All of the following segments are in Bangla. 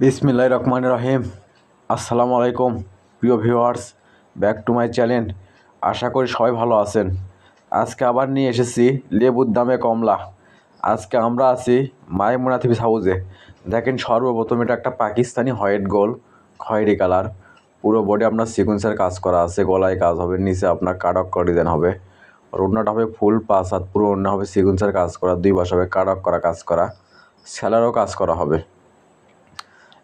বিসমিল্লাহির রহমানির রহিম। আসসালামু আলাইকুম প্রিয় viewers, back to my channel. আশা করি সবাই ভালো আছেন। আজকে আবার নিয়ে এসেছি লেবুর দামে কমলা। আজকে আমরা আছি মাইমুনা থ্রিপিস হাউসে। দেখেন, সর্বপ্রথম এটা একটা পাকিস্তানি হোয়াইট গোল্ড খয়েরি কালার। পুরো বডি আপনার সিকুয়েন্সের কাজ করা আছে, গলায় কাজ হবে, নিচে আপনার কাটক করা ডিজাইন হবে, আর ওড়নাটা হবে ফুল পাঁচ হাত, পুরো ওড়না হবে সিকুয়েন্সের কাজ করা, দুই পাশে হবে কাটক করা কাজ করা, সেলারও কাজ করা হবে।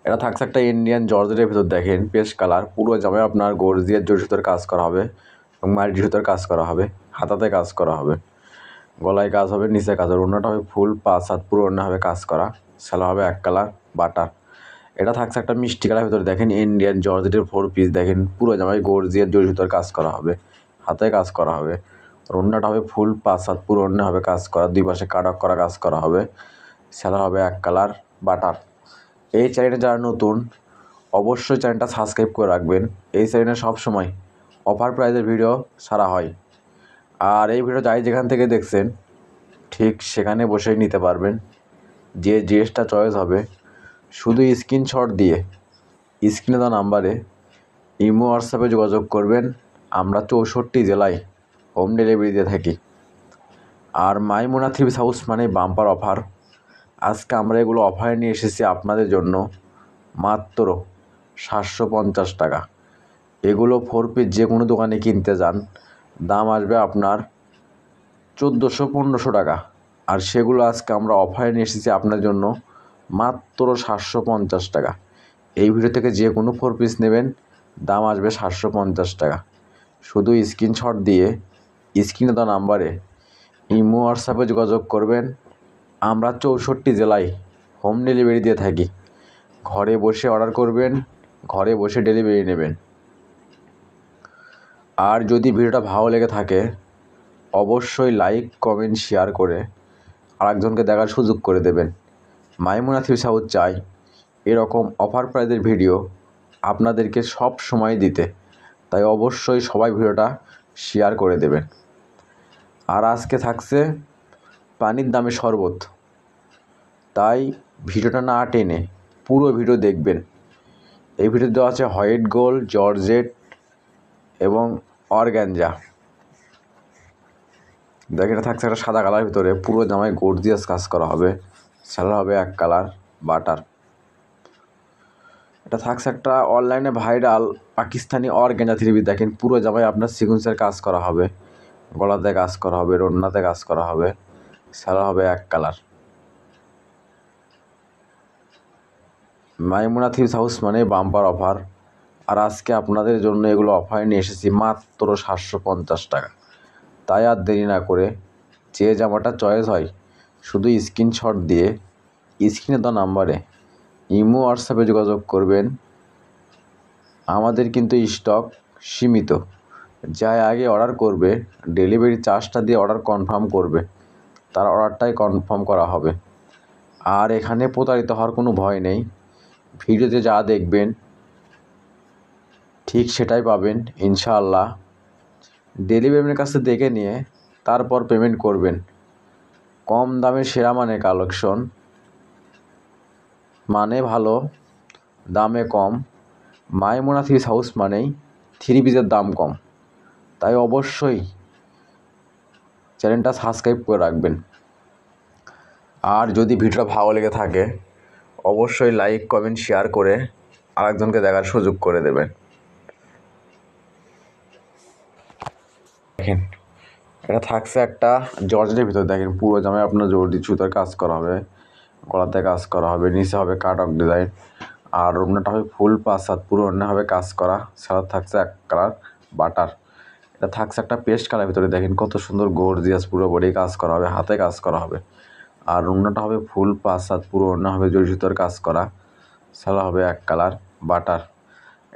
এটা থাকছে একটা ইন্ডিয়ান জর্জেটের ভিতর। দেখেন পেস্ট কালার, পুরো জামায় আপনার গর্জিয়ার জরি সুতোর কাজ করা হবে এবং মাল্টি সুতোর কাজ করা হবে, হাতাতে কাজ করা হবে, গলায় কাজ হবে, নিচে কাজ হবে, ওড়নাটা হবে ফুল পাঁচ হাত, পুরো ওড়না হবে কাজ করা, সেলা হবে এক কালার বাটার। এটা থাকছে একটা মিষ্টি কালার ভিতরে। দেখেন ইন্ডিয়ান জর্জেটের 4 পিস। দেখেন পুরো জামায় গর্জিয়ার জরি সুতোর কাজ করা হবে, হাতে কাজ করা হবে, আর ওড়নাটা হবে ফুল পাঁচ হাত, পুরো ওড়না হবে কাজ করা, দুই পাশে কাটক করা কাজ করা হবে, সেলা হবে এক কালার বাটার। এই চ্যানেলে যারা নতুন, অবশ্যই চ্যানেলটা সাবস্ক্রাইব করে রাখবেন। এই চ্যানেলে সবসময় অফার প্রাইজের ভিডিও ছাড়া হয়। আর এই ভিডিও যাই যেখান থেকে দেখছেন ঠিক সেখানে বসেই নিতে পারবেন। যে ড্রেসটা চয়েস হবে শুধু স্ক্রিনশট দিয়ে স্ক্রিনে দেওয়া নাম্বারে ইমো হোয়াটসঅ্যাপে যোগাযোগ করবেন। আমরা 64 জেলায় হোম ডেলিভারি দিয়ে থাকি। আর মাইমুনা থ্রিপিস হাউস মানে বাম্পার অফার। আজকে আমরা এগুলো অফারে নিয়ে এসেছি আপনাদের জন্য মাত্র 750 টাকা। এগুলো 4 পিস যে কোনো দোকানে কিনতে যান দাম আসবে আপনার 1400-1500 টাকা। আর সেগুলো আজকে আমরা অফারে নিয়ে এসেছি আপনার জন্য মাত্র 750 টাকা। এই ভিডিও থেকে যে কোনো 4 পিস নেবেন দাম আসবে 750 টাকা। শুধু স্ক্রিনশট দিয়ে স্ক্রিনে দেওয়া নাম্বারে ইমো হোয়াটসঅ্যাপে যোগাযোগ করবেন। আমরা 64 জেলায় হোম ডেলিভারি দিয়ে থাকি। ঘরে বসে অর্ডার করবেন, ঘরে বসে ডেলিভারি নেবেন। আর যদি ভিডিওটা ভালো লেগে থাকে অবশ্যই লাইক কমেন্ট শেয়ার করে আরেকজনকে দেখার সুযোগ করে দেবেন। মাইমুনা থ্রিপিস হাউস চাই এরকম অফার প্রাইজের ভিডিও আপনাদেরকে সব সময় দিতে, তাই অবশ্যই সবাই ভিডিওটা শেয়ার করে দেবেন। আর আজকে থাকছে পানির দামে শরবত, তাই ভিডিওটা না টেনে পুরো ভিডিও দেখবেন। এই ভিডিও দেওয়া আছে হোয়াইট গোল্ড, জর্জেট এবং অর্গানজা। দেখেন এটা থাকছে একটা সাদা কালার ভিতরে, পুরো জামায় গর্জিয়াস কাজ করা হবে, সেলার হবে এক কালার বাটার। এটা থাকছে একটা অনলাইনে viral Pakistani organza three piece. দেখেন পুরো জামায় আপনার সিকুয়েন্সের কাজ করা হবে, গলাতে কাজ করা হবে, ওড়নাতে কাজ করা হবে, সেলার হবে এক কালার। মাইমুনা থ্রিপিস হাউস মানে বাম্পার অফার। আর আজকে আপনাদের জন্য এগুলো অফারে নিয়ে এসেছি মাত্র 750 টাকা। তাই আর দেরি না করে যে জামাটা চয়েস হয় শুধু স্ক্রিনশট দিয়ে স্ক্রিনে দেওয়া নাম্বারে ইমো হোয়াটসঅ্যাপে যোগাযোগ করবেন। আমাদের কিন্তু স্টক সীমিত। যাই আগে অর্ডার করবে ডেলিভারি চার্জটা দিয়ে অর্ডার কনফার্ম করবে, তার অর্ডারটাই কনফার্ম করা হবে। আর এখানে প্রতারিত হওয়ার কোনো ভয় নেই। ভিডিওতে যা দেখবেন ঠিক সেটাই পাবেন ইনশাআল্লাহ। ডেলিভারির কাছে দেখে নিয়ে তারপর পেমেন্ট করবেন। কম দামে সেরা মানে কালেকশন, মানে ভালো, দামে কম। মাইমুনা থ্রিপিস হাউস মানেই থ্রি পিসের দাম কম। তাই অবশ্যই চ্যানেলটা সাবস্ক্রাইব করে রাখবেন। আর যদি ভিডিওটা ভালো লেগে থাকে অবশ্যই লাইক কমেন্ট শেয়ার করে আরেকজনকে দেখার সুযোগ করে দেবেন। দেখেন এটা থাকছে একটা জর্জেটের ভিতর। দেখেন পুরো জামায় আপনার জর্জি সুতার কাজ করা হবে, গলাতে কাজ করা হবে, নিচে হবে কাটক ডিজাইন, আর ওড়নাটা হবে ফুল পাঁচ হাত, পুরো ওড়না হবে কাজ করা, সাথে থাকছে এক কালার বাটার। এটা থাকছে একটা পেস্ট কালার ভিতরে। দেখেন কত সুন্দর গর্জিয়াস, পুরো বডি কাজ করা হবে, হাতে কাজ করা হবে, আর ওড়নাটা হবে ফুল পাঁচ হাত, পুরো ওড়না হবে জরি সুতার কাজ করা, সালা হবে এক কালার বাটার।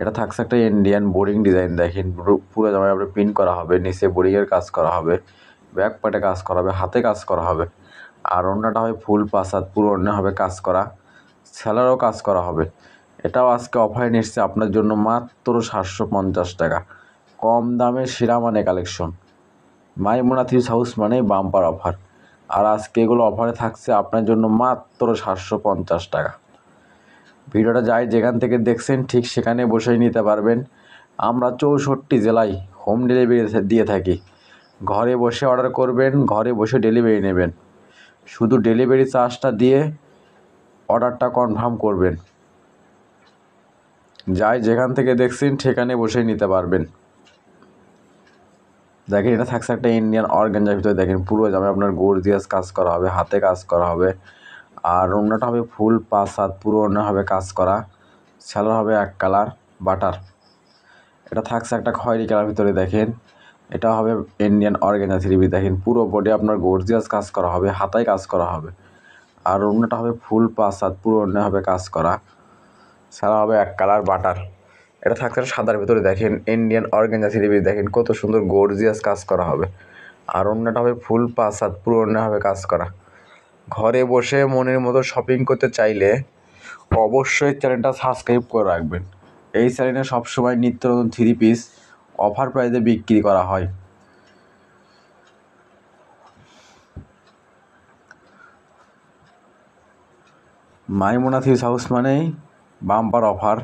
এটা থাকছে একটা ইন্ডিয়ান বোরিং ডিজাইন। দেখেন পুরো জামায় আপনার প্রিন্ট করা হবে, নিচে বোরিংয়ের কাজ করা হবে, ব্যাক পার্টে কাজ করা হবে, হাতে কাজ করা হবে, আর ওড়নাটা হবে ফুল পাঁচ হাত, পুরো ওড়না হবে কাজ করা, সেলারও কাজ করা হবে। এটাও আজকে অফারে নিয়ে এসেছে আপনার জন্য মাত্র 750 টাকা। কম দামে সেরা মানে কালেকশন। মাইমুনা থ্রিপিস হাউস মানে বাম্পার অফার। আর আজকে এগুলো অফারে থাকছে আপনার জন্য মাত্র 750 টাকা। ভিডিওটা যাই যেখান থেকে দেখছেন ঠিক সেখানে বসেই নিতে পারবেন। আমরা 64 জেলায় হোম ডেলিভারি দিয়ে থাকি। ঘরে বসে অর্ডার করবেন, ঘরে বসে ডেলিভারি নেবেন। শুধু ডেলিভারি চার্জটা দিয়ে অর্ডারটা কনফার্ম করবেন। যাই যেখান থেকে দেখছেন সেখানে বসেই নিতে পারবেন। দেখেন এটা থাকছে একটা ইন্ডিয়ান অর্গানজার ভিতরে। দেখেন পুরো জামে আপনার গর্জিয়াস কাজ করা হবে, হাতে কাজ করা হবে। আর ওড়নাটা হবে ফুল 5 হাত, পুরো ওড়না হবে কাজ করা। সালোয়ার হবে এক কালার বাটার। এটা থাকছে একটা খয়েরি কালার ভিতরে। দেখেন এটা হবে ইন্ডিয়ান অর্গানজা 3 পিস। দেখেন পুরো বডি আপনার গর্জিয়াস কাজ করা হবে, হাতায় কাজ করা হবে। আর ওড়নাটা হবে ফুল 5 হাত, পুরো ওড়না হবে কাজ করা। সালোয়ার হবে এক কালার বাটার। এটা থাকছে সাদার ভিতরে। দেখেন ইন্ডিয়ান অর্গানজা 3 পিস। দেখেন কত সুন্দর গর্জিয়াস কাজ করা হবে। আর ওড়নাটা হবে ফুল 5 হাত, পুরো ওড়না হবে কাজ করা। ঘরে বসে মনের মতো শপিং করতে চাইলে অবশ্যই চ্যানেলটা সাবস্ক্রাইব করে রাখবেন। এই চ্যানেলে সবসময় নিত্য নতুন 3 পিস অফার প্রাইসে বিক্রি করা হয়। মাইমুনা থ্রি হাউস মানেই বাম্পার অফার।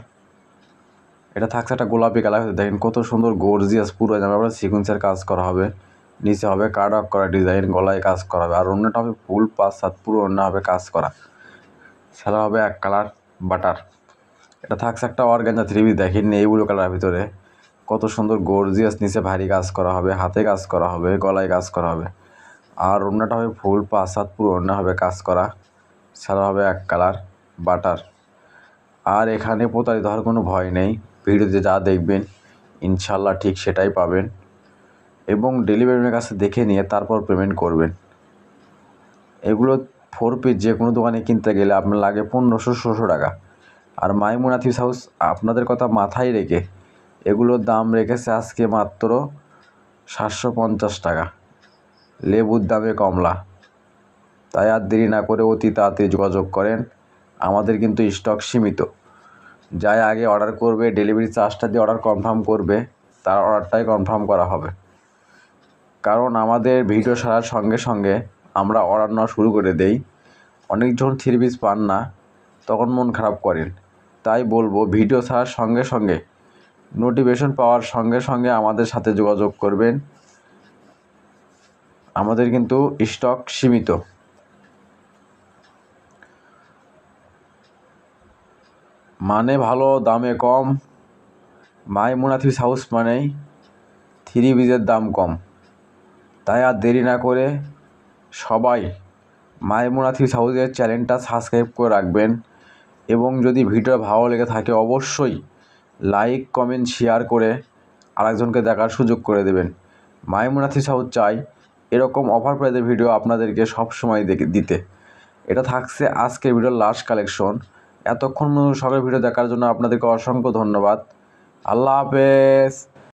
এটা থাকছে একটা গোলাপি কালার। দেখেন কত সুন্দর গর্জিয়াস, পুরো জামা আপনার সিকুয়েন্সের কাজ করা হবে। নিচে হবে কাট অফ করা ডিজাইন, গলায় কাজ করা হবে। আর অন্যটা হবে ফুল 5 হাত, পুরো অন্য হবে কাজ করা। সাদা হবে এক কালার বাটার। এটা থাকছে একটা অর্গানজা 3 পিস। দেখেন এই ব্লু কালারের ভিতরে কত সুন্দর গর্জিয়াস, নিচে ভারী কাজ করা হবে, হাতে কাজ করা হবে, গলায় কাজ করা হবে। আর ওড়নাটা হবে ফুল 5 হাত, পুরো ওড়না হবে কাজ করা। সাদা হবে এক কালার বাটার। আর এখানে প্রতারিত হওয়ার কোনো ভয় নেই। ভিডিওতে যা দেখবেন ইনশাল্লাহ ঠিক সেটাই পাবেন। এবং ডেলিভারির কাছে দেখে নিয়ে তারপর পেমেন্ট করবেন। এগুলো 4 পিস যে কোনো দোকানে কিনতে গেলে আপনার লাগে 1500-1600 টাকা। আর মাইমুনা থ্রি হাউস আপনাদের কথা মাথায় রেখে এগুলোর দাম রেখেছে আজকে মাত্র 750 টাকা। লেবুর দামে কমলা। তাই আর দেরি না করে অতি তাড়াতাড়ি যোগাযোগ করেন। আমাদের কিন্তু স্টক সীমিত। যাই আগে অর্ডার করবে, ডেলিভারি চার্জটা দিয়ে অর্ডার কনফার্ম করবে, তার অর্ডারটাই কনফার্ম করা হবে। কারণ আমাদের ভিডিও ছাড়ার সঙ্গে সঙ্গে আমরা অর্ডার নেওয়া শুরু করে দেই। অনেকজন 3 পিস পান না, তখন মন খারাপ করেন। তাই বলবো ভিডিও ছাড়ার সঙ্গে সঙ্গে, নোটিফিকেশন পাওয়ার সঙ্গে সঙ্গে আমাদের সাথে যোগাযোগ করবেন। আমাদের কিন্তু স্টক সীমিত। মানে ভালো, দামে কম। মাইমুনা থ্রি হাউস মানেই 3 পিসের দাম কম। তাই আর দেরি না করে সবাই মাইমুনা থ্রি হাউসের চ্যানেলটা সাবস্ক্রাইব করে রাখবেন। এবং যদি ভিডিও ভালো লেগে থাকে অবশ্যই লাইক কমেন্ট শেয়ার করে আরেকজনকে দেখার সুযোগ করে দেবেন। মাইমুনা থ্রি হাউস চাই এরকম অফার প্রাইজের ভিডিও আপনাদেরকে সবসময় দিতে। এটা থাকছে আজকের ভিডিওর লাস্ট কালেকশন। এতক্ষণ সকালের ভিডিও দেখার জন্য আপনাদেরকে অসংখ্য ধন্যবাদ। আল্লাহ হাফেজ।